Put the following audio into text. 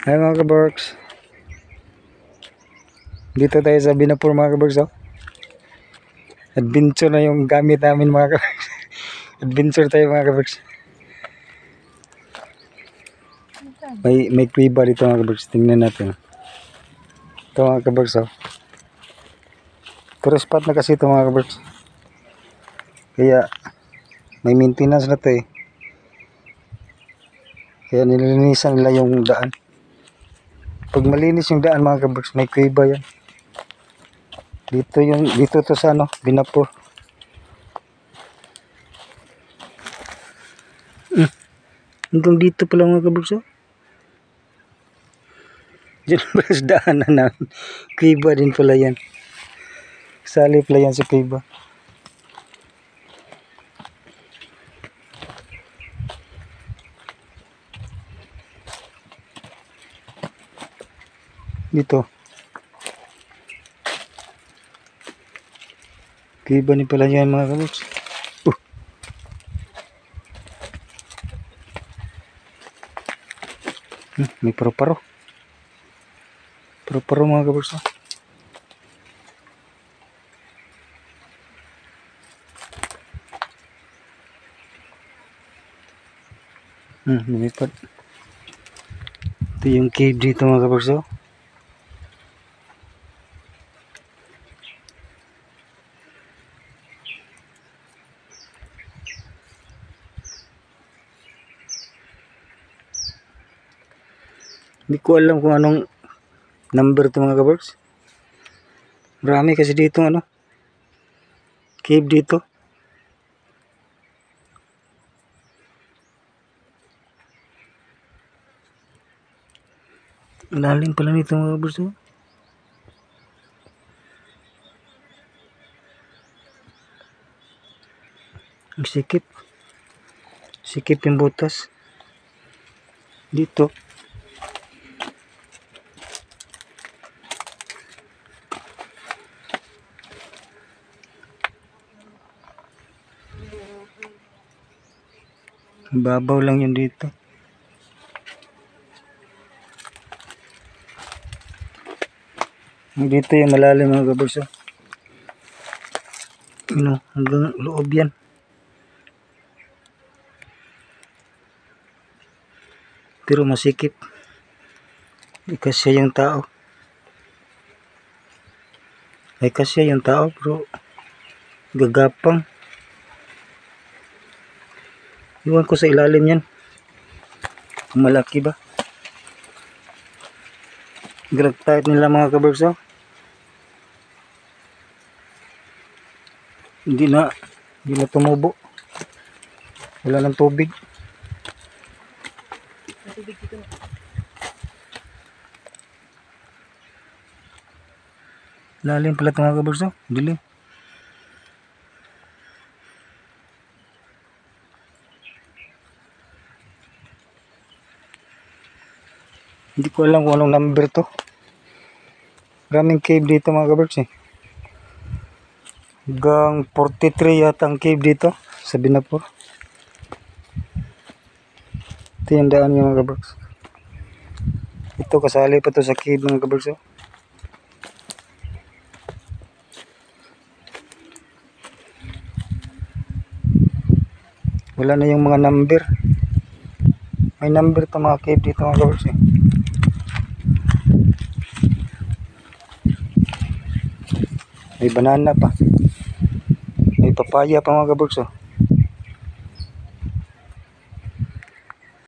Hi mga kabarks. Dito tayo sa Binapur mga kabarks. Adventure na yung gamit namin mga kabarks. Adventure tayo mga kabarks. May kuiba dito mga kabarks. Tingnan natin. Ito mga kabarks. Pero spot na kasi ito mga kabarks. Kaya may maintenance na ito eh. Kaya nililinisan nila yung daan. Pag malinis yung daan mga kabarks, may kuiba yan. Dito to sa Binapur. Hanggang dito pala mga kabarks. Diyan pala sa daanan namin. Kuiba din pala yan. Sali pala yan sa kuiba. Dito. Kuiba din pala yan mga kabarks. May paro-paro. Paro-paro mga kabarks. Lumipad. Ito yung cave dito mga kabarks. Hindi ko alam kung anong number ito mga kabarks. Marami kasi dito cave dito. Lalim pala nito mga kabarks. Ang sikip. Sikip yung butas. Dito. Babaw lang yun dito. Dito yung malalim mga kabarks. Hanggang loob yan. Pero masikip. Kasi yung tao. Ay kasi yung tao pero gagapang. Iwan ko sa ilalim yan. Kung malaki ba. Galagtayat nila mga kabarks. Hindi na tumubo. Wala ng tubig. Lalim pala ito mga kabarks. Dilim. Hindi ko alam kung anong number to. Maraming cave dito mga kabarks. Hanggang 43 yata ang cave dito sa Binapur. Ito yung daan yung mga kabarks. Ito kasali pa to sa cave mga kabarks. Wala na yung mga number. May number to mga cave dito mga kabarks. May banana pa. May papaya pa mga kabarks.